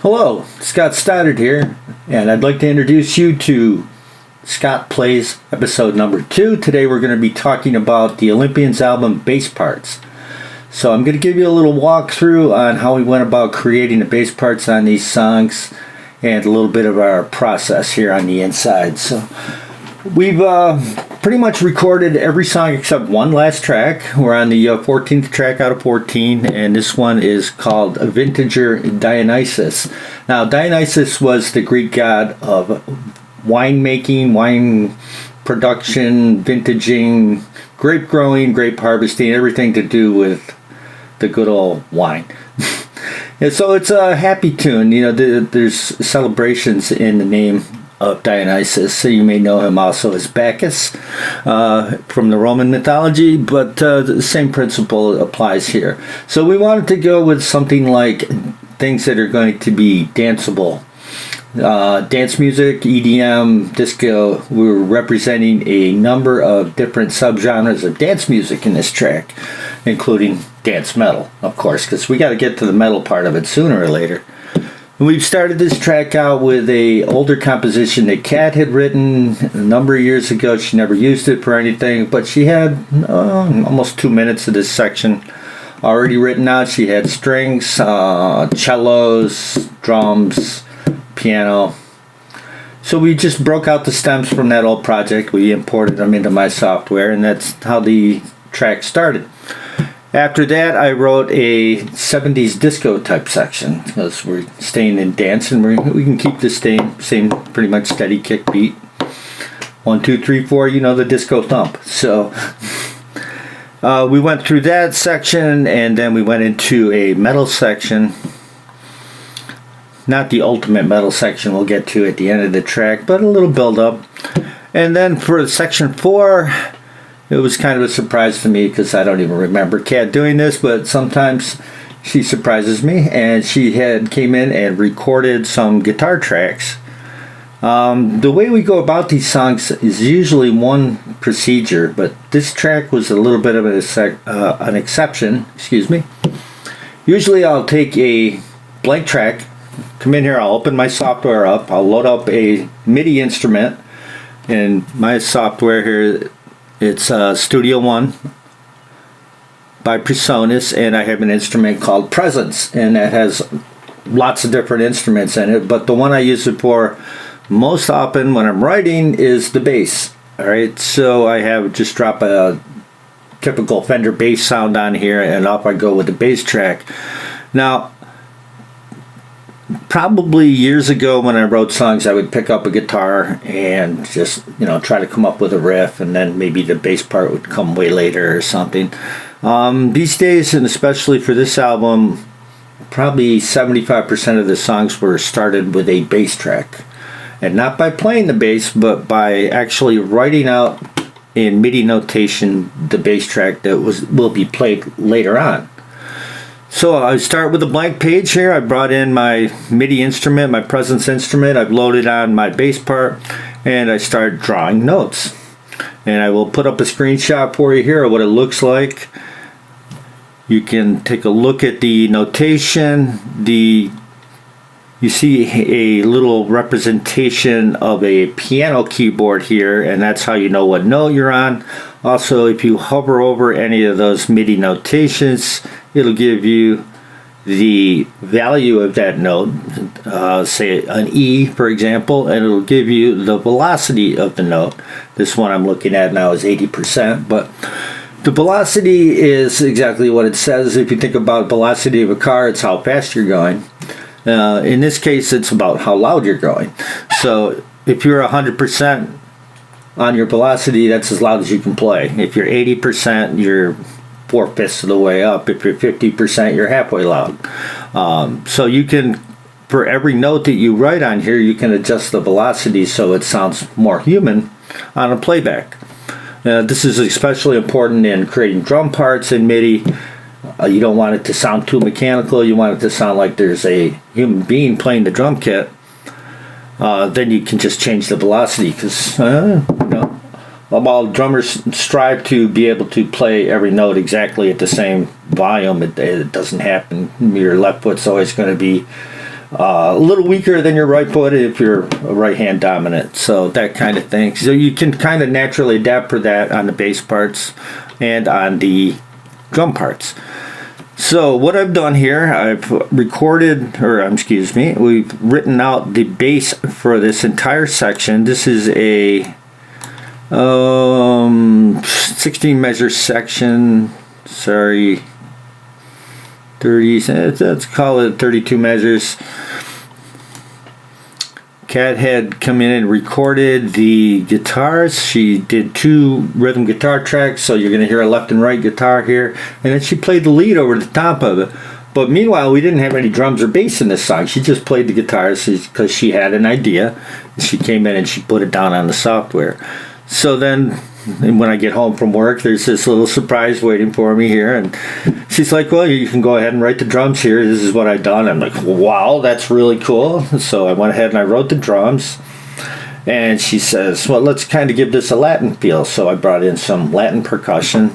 Hello, Scott Stoddard here, and I'd like to introduce you to Scott Plays episode number 2. Today we're going to be talking about the Olympians album bass parts. So I'm going to give you a little walkthrough on how we went about creating the bass parts on these songs and a little bit of our process here on the inside. So we've pretty much recorded every song except one last track. We're on the 14th track out of 14, and this one is called Vintager Dionysus. Now, Dionysus was the Greek god of winemaking, wine production, vintaging, grape growing, grape harvesting, everything to do with the good old wine. And so it's a happy tune. You know, there's celebrations in the name of Dionysus, so you may know him also as Bacchus from the Roman mythology, but the same principle applies here. So we wanted to go with something like things that are going to be danceable. Dance music, EDM, disco. We were representing a number of different subgenres of dance music in this track, including dance metal, of course, because we got to get to the metal part of it sooner or later. We've started this track out with a older composition that Kat had written a number of years ago. She never used it for anything, but she had almost 2 minutes of this section already written out. She had strings, cellos, drums, piano. So we just broke out the stems from that old project. We imported them into my software, and that's how the track started. After that, I wrote a 70s disco type section because we're staying in dance, and we can keep the same pretty much steady kick beat. 1, 2, 3, 4, you know, the disco thump. So we went through that section, and then we went into a metal section. Not the ultimate metal section we'll get to at the end of the track, but a little build up. And then for section 4, it was kind of a surprise to me because I don't even remember Kat doing this, but sometimes she surprises me, and she came in and recorded some guitar tracks. The way we go about these songs is usually one procedure, but this track was a little bit of an exception. Usually I'll take a blank track, come in here, I'll open my software up, I'll load up a MIDI instrument, and my software here, it's Studio One by PreSonus, and I have an instrument called Presence, and that has lots of different instruments in it, but the one I use it for most often when I'm writing is the bass. Alright, so I have just drop a typical Fender bass sound on here, and off I go with the bass track. Now, probably years ago when I wrote songs, I would pick up a guitar and just, try to come up with a riff, and then maybe the bass part would come way later or something. These days, and especially for this album, probably 75% of the songs were started with a bass track. And not by playing the bass, but by actually writing out in MIDI notation the bass track that will be played later on. So I start with a blank page here. I brought in my MIDI instrument, my Presence instrument. I've loaded on my bass part, and I start drawing notes. And I will put up a screenshot for you here of what it looks like. You can take a look at the notation. You see a little representation of a piano keyboard here, and that's how you know what note you're on. Also, if you hover over any of those MIDI notations, it'll give you the value of that note, say an E, for example, and it'll give you the velocity of the note. This one I'm looking at now is 80%, but the velocity is exactly what it says. If you think about velocity of a car, it's how fast you're going. In this case, it's about how loud you're going. So if you're 100% on your velocity, that's as loud as you can play. If you're 80%, you're 4/5 of the way up. If you're 50%, you're halfway loud. So you can, for every note that you write on here, you can adjust the velocity so it sounds more human on a playback. This is especially important in creating drum parts in MIDI. You don't want it to sound too mechanical. You want it to sound like there's a human being playing the drum kit. Then you can just change the velocity, because while drummers strive to be able to play every note exactly at the same volume, it doesn't happen. Your left foot's always going to be a little weaker than your right foot if you're a right hand dominant. So that kind of thing. So you can kind of naturally adapt for that on the bass parts and on the drum parts. So what I've done here, I've recorded, or excuse me, we've written out the bass for this entire section. This is a 16 measure section, sorry, 30, let's call it 32 measures. Kat had come in and recorded the guitars. She did 2 rhythm guitar tracks, so you're going to hear a left and right guitar here. And then she played the lead over the top of it. But meanwhile, we didn't have any drums or bass in this song. She just played the guitars because she had an idea. She came in and she put it down on the software. So then when I get home from work, there's this little surprise waiting for me here. And she's like, well, you can go ahead and write the drums here. This is what I've done. I'm like, wow, that's really cool. So I went ahead and I wrote the drums. And she says, well, let's kind of give this a Latin feel. So I brought in some Latin percussion,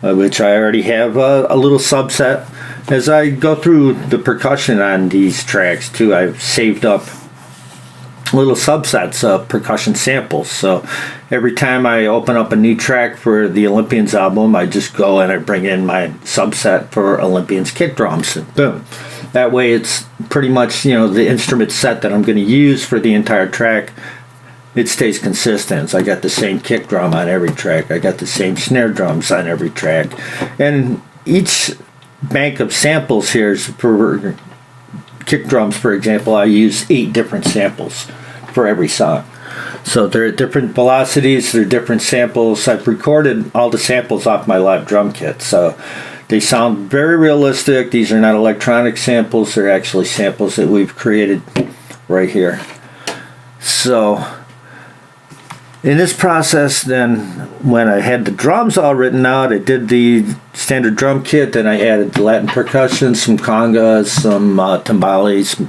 which I already have a little subset. As I go through the percussion on these tracks, too, I've saved up little subsets of percussion samples. So every time I open up a new track for the Olympians album, I just go and I bring in my subset for Olympians kick drums, and boom. That way it's pretty much, the instrument set that I'm going to use for the entire track. It stays consistent. So I got the same kick drum on every track. I got the same snare drums on every track. And each bank of samples here is for kick drums, for example. I use 8 different samples for every song. So they're at different velocities, they're different samples. I've recorded all the samples off my live drum kit. So they sound very realistic. These are not electronic samples, they're actually samples that we've created right here. So in this process, then, when I had the drums all written out, I did the standard drum kit, then I added the Latin percussion, some congas, some timbales,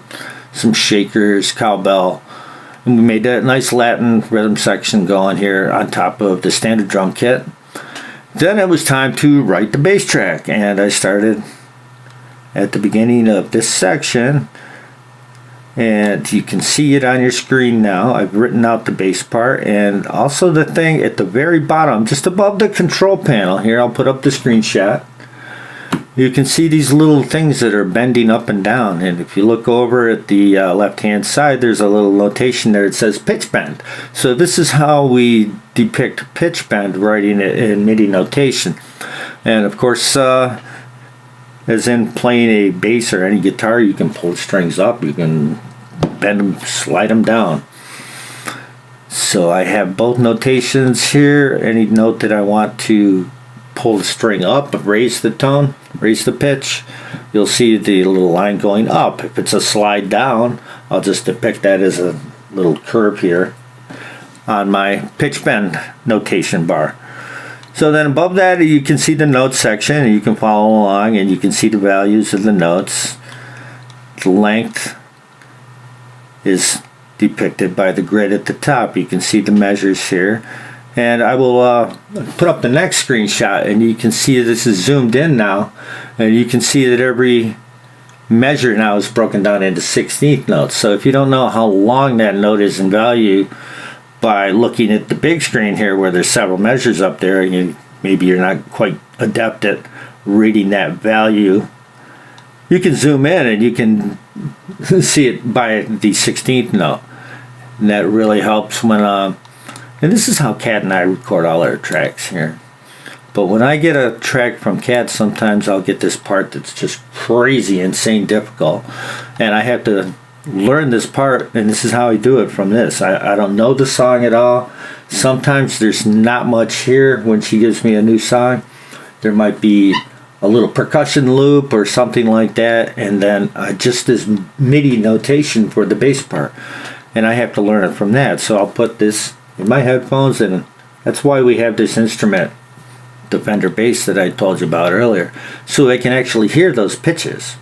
some shakers, cowbell, and we made that nice Latin rhythm section going here on top of the standard drum kit. Then it was time to write the bass track, and I started at the beginning of this section. And you can see it on your screen now. I've written out the bass part, and also the thing at the very bottom, just above the control panel here. I'll put up the screenshot. You can see these little things that are bending up and down. And if you look over at the left-hand side, there's a little notation there. It says pitch bend. So this is how we depict pitch bend, writing it in MIDI notation. And of course, as in playing a bass or any guitar, you can pull the strings up, you can bend them, slide them down. So I have both notations here. Any note that I want to pull the string up, raise the tone, raise the pitch, you'll see the little line going up. If it's a slide down, I'll just depict that as a little curve here on my pitch bend notation bar. So then above that, you can see the notes section, and you can follow along, and you can see the values of the notes. The length is depicted by the grid at the top. You can see the measures here. And I will put up the next screenshot, and you can see this is zoomed in now, and you can see that every measure now is broken down into 16th notes. So if you don't know how long that note is in value, by looking at the big screen here where there's several measures up there, and maybe you're not quite adept at reading that value, you can zoom in and you can see it by the 16th note. And that really helps when and this is how Kat and I record all our tracks here. But when I get a track from Kat, sometimes I'll get this part that's just crazy, insane difficult, and I have to learn this part, and this is how I do it from this. I don't know the song at all. Sometimes there's not much here when she gives me a new song. There might be a little percussion loop or something like that, and then just this MIDI notation for the bass part, and I have to learn it from that. So I'll put this in my headphones, and that's why we have this instrument, the Fender bass that I told you about earlier, so I can actually hear those pitches.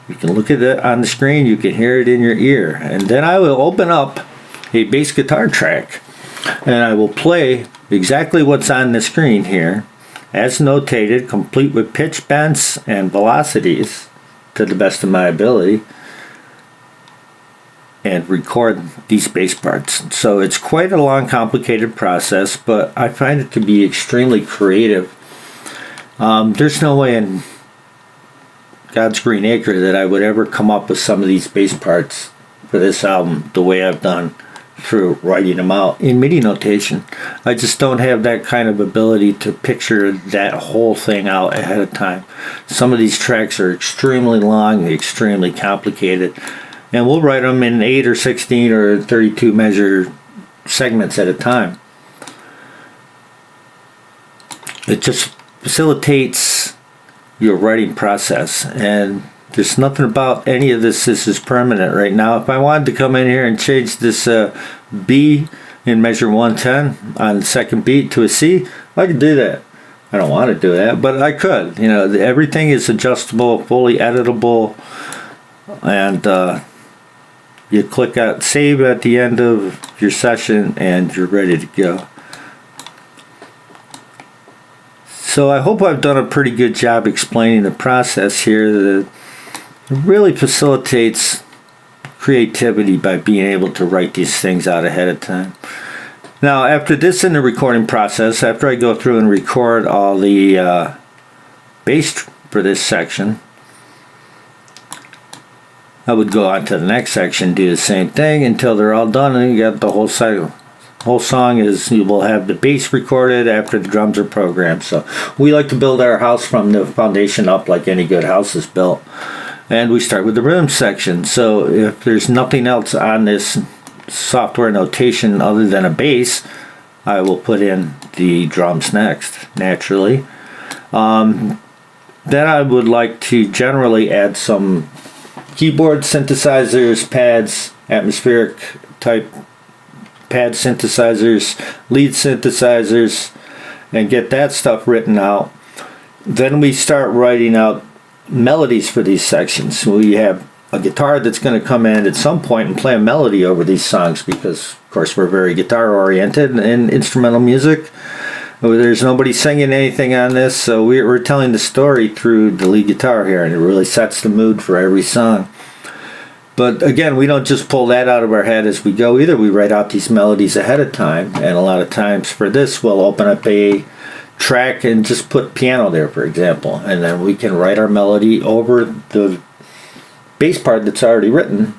You can look at it on the screen, you can hear it in your ear. And then I will open up a bass guitar track, and I will play exactly what's on the screen here, as notated, complete with pitch bends and velocities. to the best of my ability and record these bass parts. So it's quite a long, complicated process, but I find it to be extremely creative. There's no way in God's green acre that I would ever come up with some of these bass parts for this album the way I've done through writing them out in MIDI notation. I just don't have that kind of ability to picture that whole thing out ahead of time. Some of these tracks are extremely long, extremely complicated, and we'll write them in 8 or 16 or 32 measure segments at a time. It just facilitates your writing process, and there's nothing about any of this is permanent right now. If I wanted to come in here and change this B in measure 110 on the second beat to a C, I could do that. I don't want to do that, but I could. You know, everything is adjustable, fully editable, and you click out save at the end of your session and you're ready to go. So I hope I've done a pretty good job explaining the process here. That it really facilitates creativity by being able to write these things out ahead of time. Now, after this in the recording process, after I go through and record all the bass for this section, I would go on to the next section, do the same thing until they're all done, and you got the whole cycle. Whole song is, you will have the bass recorded after the drums are programmed. So we like to build our house from the foundation up like any good house is built. And we start with the rhythm section. So if there's nothing else on this software notation other than a bass, I will put in the drums next, naturally. Then I would like to generally add some keyboard synthesizers, pads, atmospheric type pad synthesizers, lead synthesizers, and get that stuff written out. Then we start writing out melodies for these sections. We have a guitar that's going to come in at some point and play a melody over these songs because, of course, we're very guitar oriented in instrumental music. There's nobody singing anything on this, so we're telling the story through the lead guitar here, and it really sets the mood for every song. But again, we don't just pull that out of our head as we go either. We write out these melodies ahead of time, and a lot of times for this we'll open up a track and just put piano there, for example, and then we can write our melody over the bass part that's already written,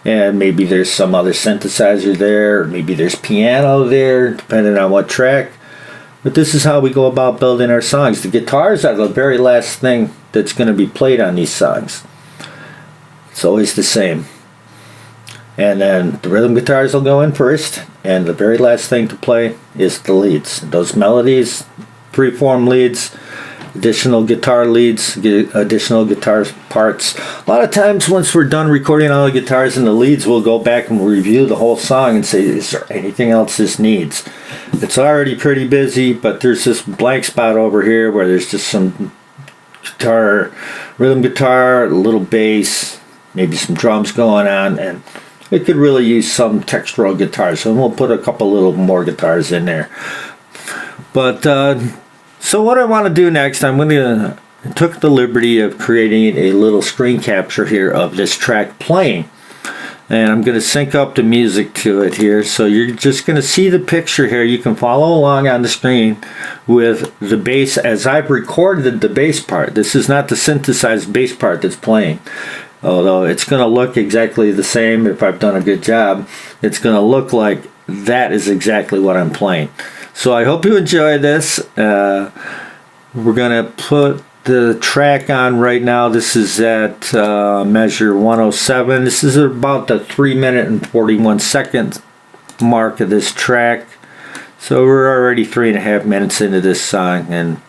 and maybe there's some other synthesizer there, or maybe there's piano there, depending on what track. But this is how we go about building our songs. The guitars are the very last thing that's going to be played on these songs. It's always the same. And then the rhythm guitars will go in first, and the very last thing to play is the leads. Those melodies, freeform leads, additional guitar leads, additional guitar parts. A lot of times once we're done recording all the guitars and the leads, we'll go back and review the whole song and say, is there anything else this needs? It's already pretty busy, but there's this blank spot over here where there's just some guitar, rhythm guitar, a little bass, maybe some drums going on, and it could really use some textural guitars. So we'll put a couple little more guitars in there. But so what I want to do next, I took the liberty of creating a little screen capture here of this track playing. And I'm going to sync up the music to it here. So you're just going to see the picture here. You can follow along on the screen with the bass as I've recorded the bass part. This is not the synthesized bass part that's playing. Although it's going to look exactly the same if I've done a good job. It's going to look like that is exactly what I'm playing. So I hope you enjoy this. We're going to put the track on right now. This is at measure 107. This is about the 3 minute and 41 second mark of this track. So we're already 3.5 minutes into this song, and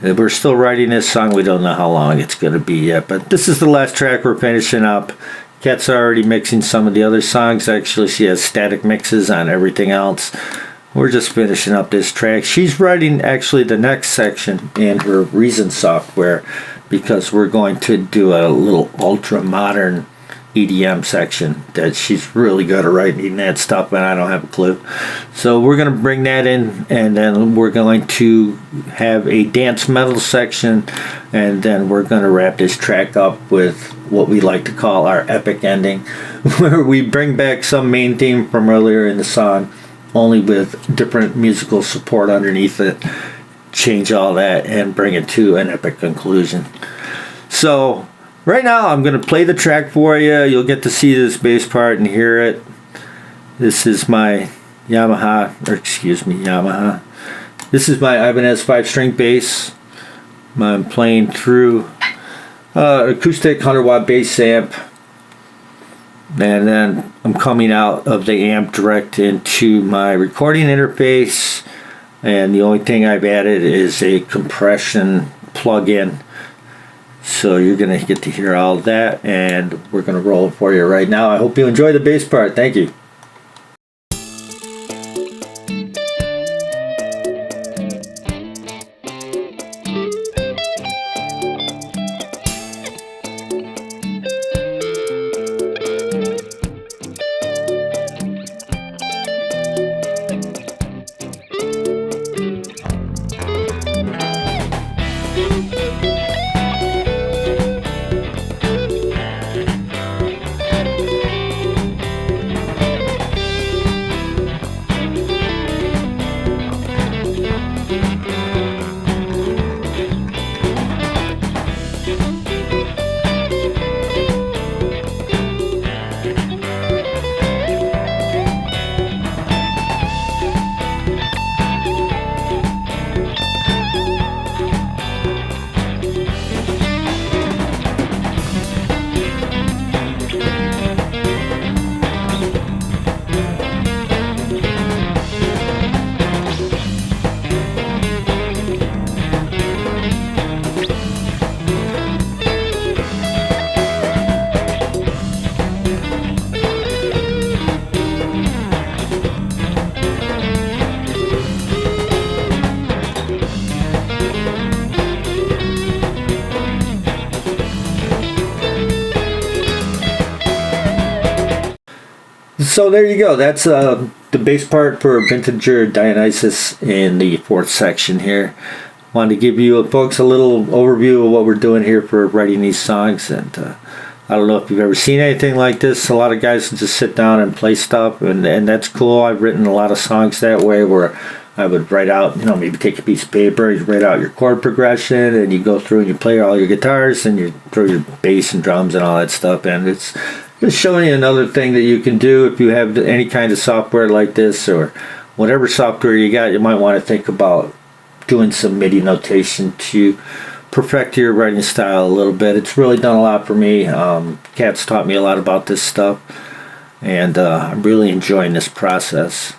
we're still writing this song. We don't know how long it's going to be yet, but this is the last track we're finishing up. Kat's already mixing some of the other songs. Actually, she has static mixes on everything else. We're just finishing up this track. She's writing actually the next section in her Reason software because we're going to do a little ultra modern EDM section that she's really good at writing that stuff, and I don't have a clue. So we're going to bring that in, and then we're going to have a dance metal section, and then we're going to wrap this track up with what we like to call our epic ending, where we bring back some main theme from earlier in the song, only with different musical support underneath it, change all that, and bring it to an epic conclusion. So right now I'm going to play the track for you. You'll get to see this bass part and hear it. This is my Yamaha. This is my Ibanez 5-string bass. I'm playing through acoustic 100-watt bass amp. And then I'm coming out of the amp direct into my recording interface. And the only thing I've added is a compression plug-in. So you're going to get to hear all of that, and we're going to roll it for you right now. I hope you enjoy the bass part. Thank you. So there you go. That's the bass part for Vintager Dionysus in the 4th section here. Wanted to give you folks a little overview of what we're doing here for writing these songs. And I don't know if you've ever seen anything like this. A lot of guys just sit down and play stuff, and that's cool. I've written a lot of songs that way, where I would write out, maybe take a piece of paper, you write out your chord progression, and you go through and you play all your guitars, and you throw your bass and drums and all that stuff. And it's just showing you another thing that you can do if you have any kind of software like this, or whatever software you got. You might want to think about doing some MIDI notation to perfect your writing style a little bit. It's really done a lot for me. Kat's taught me a lot about this stuff, and I'm really enjoying this process.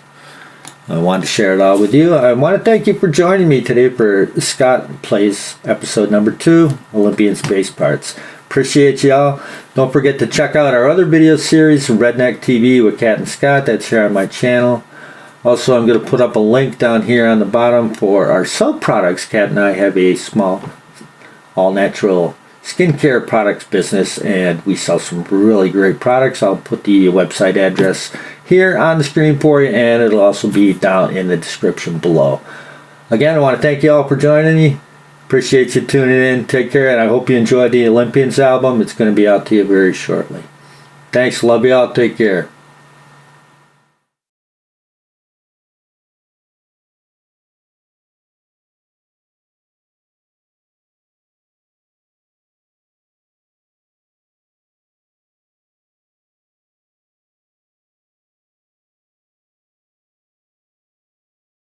I wanted to share it all with you. I want to thank you for joining me today for Scott Plays episode number 2, Olympians bass parts. Appreciate y'all. Don't forget to check out our other video series, Redneck TV with Kat and Scott. That's here on my channel. Also, I'm going to put up a link down here on the bottom for our soap products. Kat and I have a small, all-natural skincare products business, and we sell some really great products. I'll put the website address here on the screen for you, and it'll also be down in the description below. Again, I want to thank you all for joining me. Appreciate you tuning in. Take care, and I hope you enjoyed the Olympians album. It's going to be out to you very shortly. Thanks. Love you all. Take care.